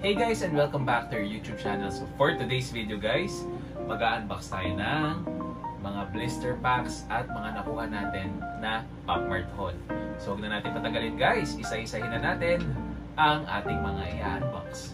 Hey guys, and welcome back to our YouTube channel. So for today's video guys, mag-unbox tayo ng mga blister packs at mga nakuha natin na Pop Mart haul. So huwag na natin patagalin guys, isa-isahin na natin ang ating mga i-unbox.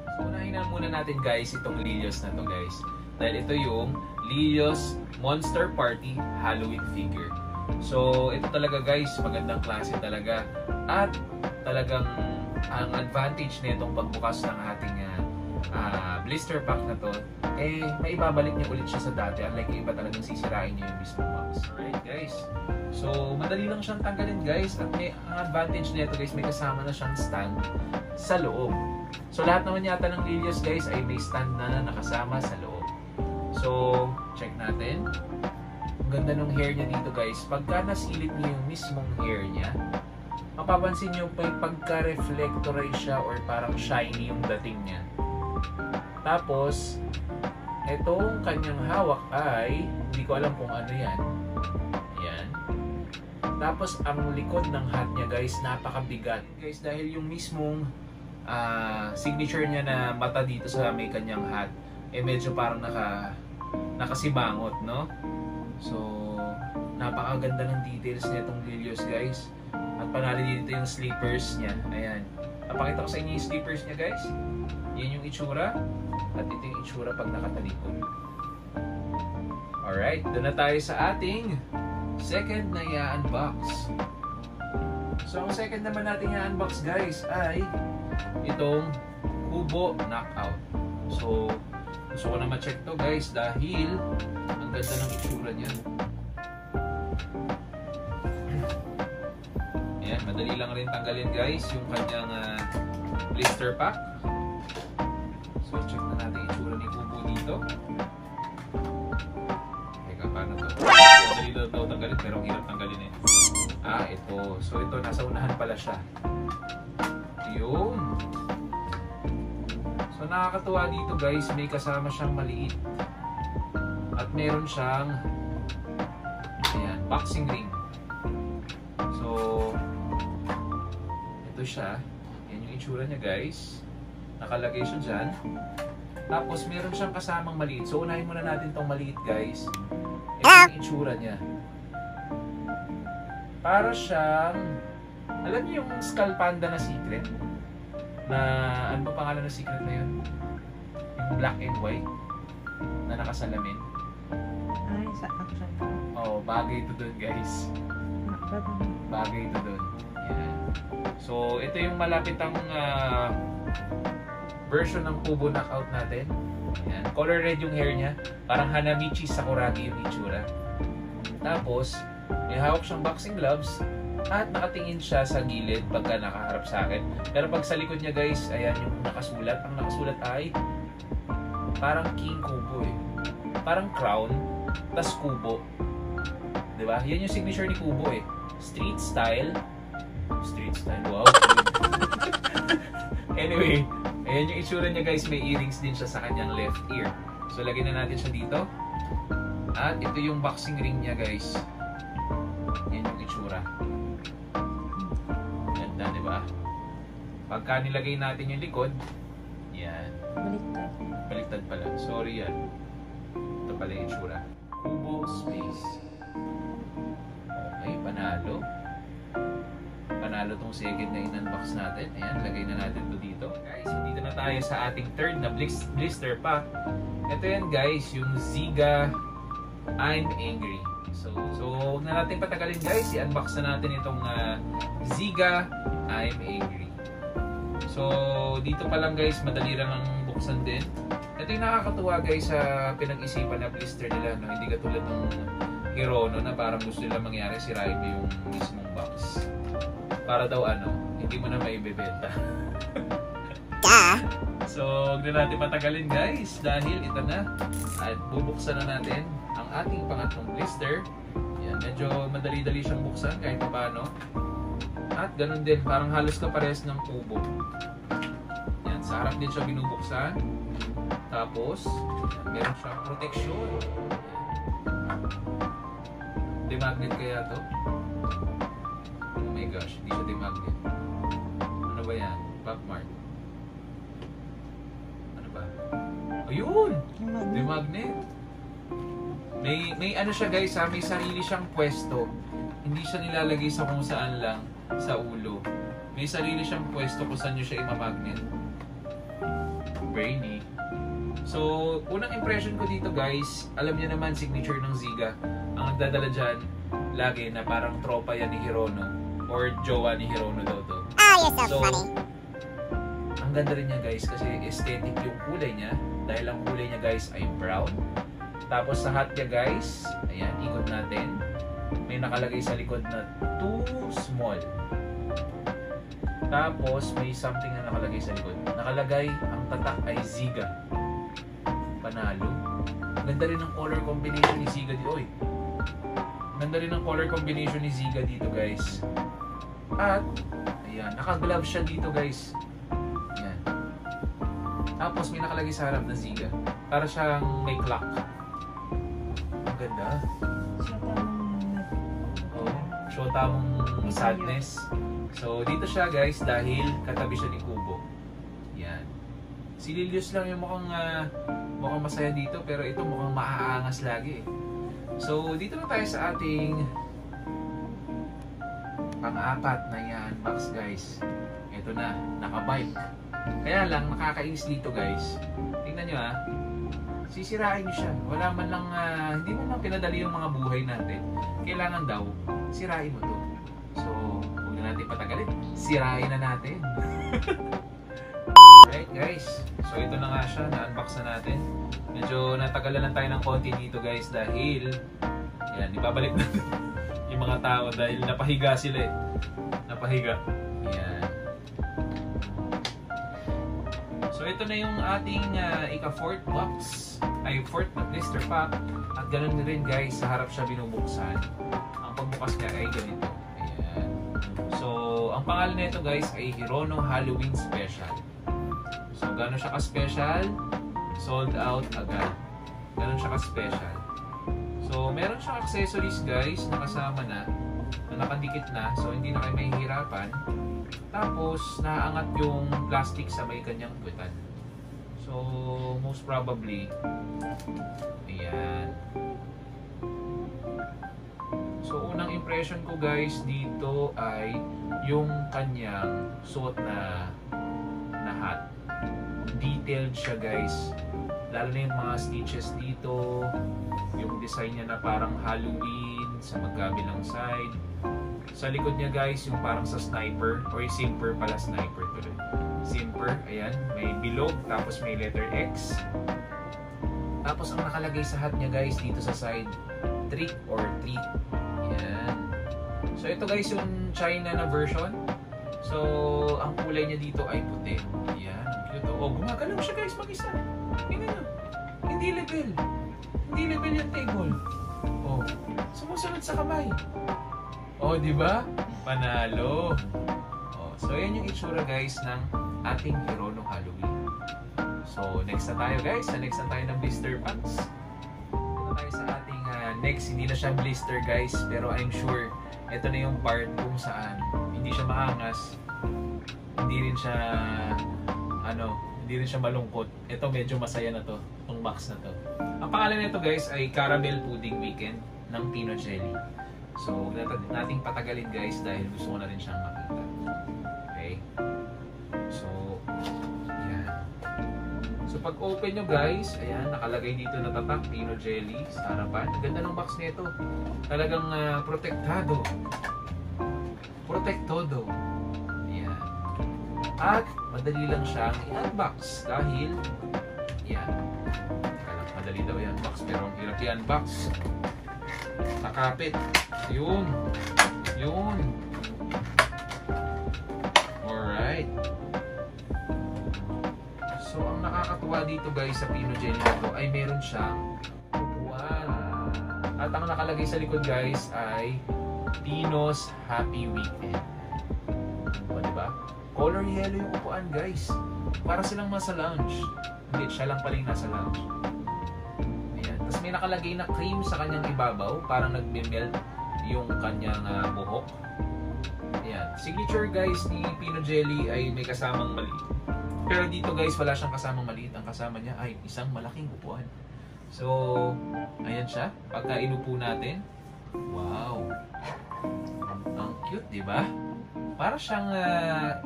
So unahin na muna natin guys itong Lilios na to guys. Dahil ito yung Lilios Monster Party Halloween figure. So ito talaga guys, magandang klase talaga. At talagang ang advantage nitong pagbukas ng ating blister pack na to, eh maibabalik niyo ulit siya sa dati, unlike yung iba talagang sisirain niyo yung mismo box. Alright guys, so madali lang siyang tanggalin guys, at ang advantage nito guys, may kasama na siyang stand sa loob. So lahat naman yata ng Lilios guys ay may stand na nakasama sa loob. So check natin. Ang ganda ng hair niya dito guys. Pagka nasilip niyo yung mismong hair niya, mapapansin nyo pa yung pagka-reflectorize siya or parang shiny yung dating niya. Tapos, itong kanyang hawak ay, hindi ko alam kung ano yan. Yan. Tapos, ang likod ng hat niya guys, napakabigat. Guys, dahil yung mismong signature niya na mata dito sa may kanyang hat, eh medyo parang nakasibangot, no? So, napakaganda ng details nitong Lilios guys. At panalo dito yung sleepers niya. Ayan. Napakita ko sa inyo yung sleepers niya guys. Yan yung itsura. At ito yung itsura pag nakatalikod. Alright. Doon na tayo sa ating second na i-unbox. So ang second naman natin i-unbox guys ay itong Kubo Knockout. So gusto ko na ma-check to guys dahil ang ganda ng itsura niya. Ayan, madali lang rin tanggalin guys yung kanyang blister pack. So check na natin itsura ni Kubo dito. Teka, paano to? Madali lang daw tanggalin pero ang hirap tanggalin eh. Ito. So ito, nasa unahan pala siya. Yun. So nakakatuwa dito guys, may kasama siyang maliit. At meron siyang ayan, boxing ring. So ito siya. Yan yung itsura niya guys. Nakalagay siya dyan. Tapos meron siyang kasamang maliit. So unahin muna natin tong maliit guys. Ito yung itsura niya. Para siyang, alam niyo yung Skull Panda na secret? Na, ano ba pangalan ng secret na yun? Yung black and white na nakasalamin. Ay, sa action. Oh, bagay ito dun guys. Bagay ito dun. Yan. So, ito yung malapitang version ng Kubo Knockout natin. Yan. Color red yung hair niya. Parang Hanamichi Sakuragi yung itsura. Tapos, may hawak siyang boxing gloves. At nakatingin siya sa gilid pagka nakaharap sa akin. Pero pag sa likod niya guys, ayan yung nakasulat. Ang nakasulat ay parang King Kubo eh. Parang crown, tas Kubo. Diba? Yan yung signature ni Kubo eh. Street style. Street style, wow. Anyway, ayan yung itsura niya guys. May earrings din siya sa kanyang left ear. So lagyan na natin siya dito. At ito yung boxing ring niya guys. Yan yung itsura. Ganda, diba? Pagka nilagay natin yung likod, yan. Baliktad. Baliktad pala. Sorry yan. Ito pala yung itsura. Kubo Space. Okay, panalo. Panalo tong second na in-unbox natin. Ayan, lagay na natin ito dito. Guys, dito na tayo sa ating third na blister pack. Ito yan guys, yung Ziga I'm Angry. So huwag na natin patagalin guys. I-unbox na natin itong Ziga I'm Angry. So, dito pa lang guys, madali lang ang buksan din. Ito yung nakakatuwa guys sa pinag-isipan na blister nila. No? Hindi katulad ng Hirono na parang gusto nila mangyari, sirain mo yung mismong box. Para daw hindi mo na maibebenta. So, huwag na natin patagalin guys. Dahil ito na. At bubuksan na natin ang ating pangatlong blister. Yan, medyo madali-dali siyang buksan kahit paano. At ganun din, parang halos kapares ng Kubo. Yan, sa harap din siya binubuksan. Tapos, meron siyang protection. Demagnet kaya to? Oh my gosh, hindi siya demagnet. Ano ba yan? Pop Mart. Ayun! Yung The magnet. magnet. May ano siya guys ha, may sarili siyang pwesto. Hindi siya nilalagay sa kung saan lang, sa ulo. May sarili siyang pwesto kung saan nyo siya imamagnet. Brainy. So, unang impression ko dito guys, alam niyo naman signature ng Ziga. Ang nagdadala dyan, lagi na parang tropa yan ni Hirono. Or jowa ni Hirono daw to. Oh, you're so funny. Ang ganda rin niya guys kasi aesthetic yung kulay niya. Dahil ang kulay niya guys ay brown. Tapos sa hat niya guys, ayan, ikot natin. May nakalagay sa likod na too small. Tapos may something na nakalagay sa likod. Nakalagay, ang tatak ay Ziga. Panalo. Ganda rin ng color combination ni Ziga dito. Oy. Ganda rin ng color combination ni Ziga dito guys. At, ayan, naka-glove siya dito guys. Ayan. Tapos may nakalagay sa harap na Ziga. Para siyang may clock. Ang ganda. Siya tamang Oh, show tamong sadness. So, dito siya guys dahil katabi siya ni Kubo. Yan. Si Lilius lang yung mukhang masaya dito pero ito mukhang maaangas lagi. So, dito na tayo sa ating pang-apat na i-unbox guys. Ito na, naka-bike. Kaya lang, nakakainis dito guys. Tingnan nyo ha. Sisirain nyo siya. Wala man lang, hindi mo lang pinadali yung mga buhay natin. Kailangan daw, sirain mo to. So, huwag na natin patagalin. Sirain na natin. Alright guys. So, ito na nga siya. Na-unbox na natin. Medyo natagalan lang tayo ng konti dito guys dahil yan, ibabalik natin yung mga tao dahil napahiga sila eh. Napahiga. Yan. So, ito na yung ating ika-fourth box. Ay, fourth na blister pack. At ganun rin guys, sa harap siya binubuksan. Ang pagbukas niya ay ganito. Ayan. So, ang pangalan nito guys ay Hirono Halloween Special. So, gano'n siya ka-special? Sold out agad. Gano'n siya ka-special. So, meron siyang accessories guys na kasama na nakadikit na. So, hindi na kayo mahihirapan. Tapos, naaangat yung plastic sa may kanyang puwetan. So, most probably, ayan. So, unang impression ko guys dito ay yung kanyang suot na hat. Detailed siya guys. Lalo na yung mga stitches dito. Yung design niya na parang Halloween sa magkabilang side. Sa likod niya guys, yung parang sa sniper or yung simper pala, sniper tuloy. Simper, ayan, may bilog, tapos may letter X. Tapos ang nakalagay sa hat niya guys dito sa side, trick or treat. Ayan. So ito guys yung China na version. So ang kulay niya dito ay puti. Ayan, cute. Oh, gumagalaw siya guys mag-isa. Tingnan nyo. Hindi level. Hindi level yung table. Oh, sumusunod sa kamay. Oh, di ba? Panalo. Oh, so yan yung itsura guys ng ating Hirono Halloween. So next na tayo guys. Next na tayo ng blister packs. Ito tayo sa ating next. Hindi na siya blister guys, pero I'm sure ito na yung part kung saan hindi siya maangas. Hindi rin siya hindi rin siya malungkot. Ito medyo masaya na to, itong box na to. Ang pangalan nito guys ay Caramel Pudding Weekend ng Pino Jelly. So, huwag nating patagalin guys dahil gusto ko na rin siyang makita. Okay? So, ayan. So, pag open nyo guys, ayan, nakalagay dito na tatak, Pino Jelly sa harapan. Ang ganda ng box nito. Talagang protektado. Protektodo. Ayan. At, madali lang siyang i-unbox dahil, ayan. Madali daw i-unbox pero ang hirap i-unbox. Nakapit. Yun. Yun. Alright. So, ang nakakatuwa dito guys sa Pino Jelly nito ay meron siyang upuan. At ang nakalagay sa likod guys ay Pino's Happy Weekend. O, diba? Color yellow yung upuan guys. Para silang nasa lounge. Hindi, siya lang pala yung nasa lounge. Tapos may nakalagay na cream sa kanyang ibabaw, parang nagme-melt yung kanyang buhok. Ayan. Signature guys ni Pino Jelly ay may kasamang Pero dito guys, wala siyang kasamang maliit. Ang kasama niya ay isang malaking upuan. So, ayan siya. Pagka inupo natin, wow! Ang cute, di ba? Para siyang,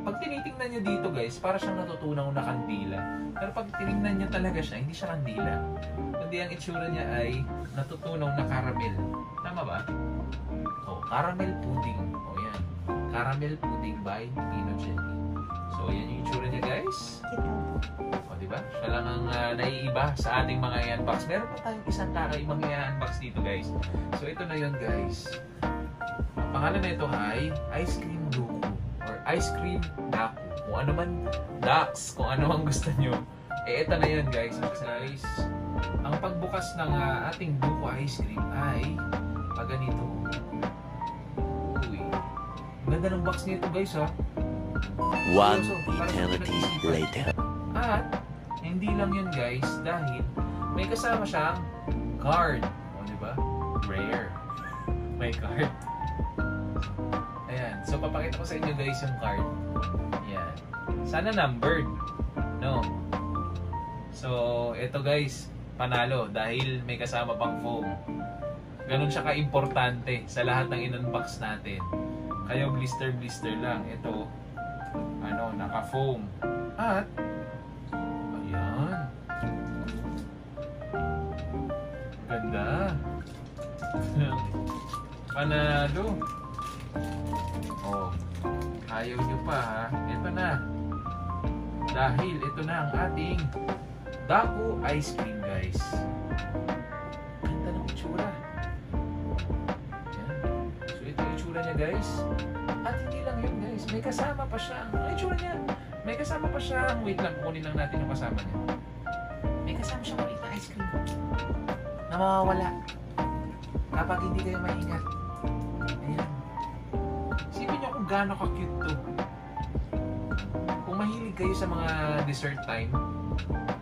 pag tinitingnan niyo dito guys, para siyang natutunaw na kandila. Pero pag tinignan niyo talaga siya, hindi siya kandila. Kundi ang itsura niya ay natutunaw na caramel. Tama ba? Oh, caramel pudding. Oh, yan. Caramel pudding by Pino Jelly. So, yan yung itsura niya guys. O, diba? Siya lang ang naiiba sa ating mga i-unbox. Meron pa tayong isang kakaibang i-unbox dito guys. So, ito na yun guys. Ang pangalan na ito ay Ice Cream Doku or Ice Cream Daku. Kung ano man, Dax, kung ano man gusto nyo. Eh, ito na yun guys. Guys, ang pagbukas ng ating Doku Ice Cream ay pag ganito. Uy. Ganda ng box nito guys ha. One eternity later. At hindi lang yun guys dahil may kasama siyang card. O diba? Rare. May card. Ayan. So papakita ko sa inyo guys yung card. Ayan. Sana numbered. No. So ito guys, panalo dahil may kasama pang foam. Ganun siya ka-importante sa lahat ng in-unbox natin. Kayo blister lang. Ito naka-foam. At ayan. Ganda. Panalo. Oh. Ayaw nyo pa ha. Ito na. Dahil ito na ang ating Daku Ice Cream guys. Ganda ng itsura. Ayan. So ito yung itsura niya guys. At hindi lang yun guys. May kasama pa siya. Ang itsura niya. May kasama pa siya. Wait lang. Kunin lang natin yung kasama niya. May kasama siya maliit na ice cream. Na mawawala. Kapag hindi kayo maingat. Ayan. Isipin niyo kung gaano ka-cute to. Kung mahilig kayo sa mga dessert time,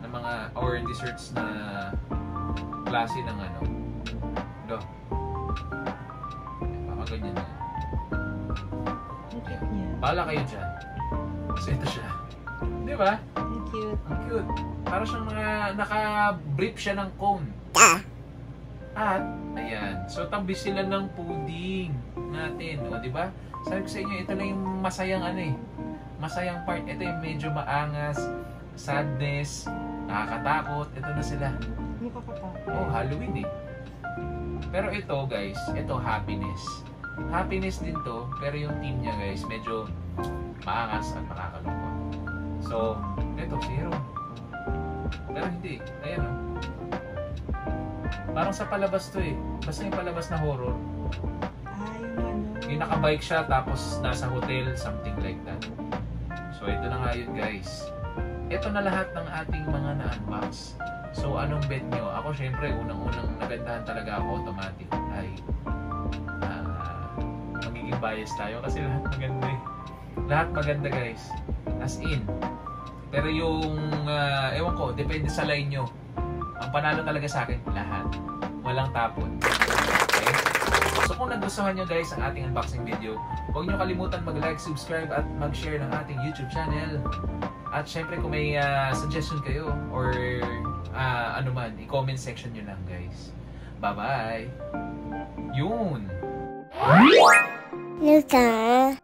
na mga, or desserts na klase ng ano. Do. Baka ganyan na. Bala kayo dyan. So ito siya. Di ba? Ang cute. Ang cute. Para siyang naka-brief siya ng cone. At, ayan. So tabi sila ng pudding natin. O, di ba? Sabi ko sa inyo, ito lang yung masayang ano eh. Masayang part. Ito yung medyo maangas, sadness, nakakatakot. Ito na sila. Nakakatakot. Oh, Halloween eh. Pero ito guys, ito happiness. Happiness din to, pero yung team niya guys, medyo maangas at makakalungkot. So, ito, zero. Pero hindi. Ayan o. Parang sa palabas to eh. Basta yung palabas na horror. Yung ano. Yung nakabike siya, tapos nasa hotel, something like that. So, ito na nga yun guys. Ito na lahat ng ating mga na-unbox. So, anong bet nyo? Ako syempre, unang-unang nagandahan talaga ako automatic ay magiging bias tayo kasi lahat maganda eh. Lahat maganda guys. As in. Pero yung, ewan ko, depende sa line nyo. Ang panalo talaga sa akin, lahat. Walang tapon. Okay? So kung nagustuhan nyo guys ang ating unboxing video, huwag nyo kalimutan mag-like, subscribe at mag-share ng ating YouTube channel. At syempre kung may suggestion kayo or ano man, i-comment section nyo lang guys. Bye-bye! Yun! Luka.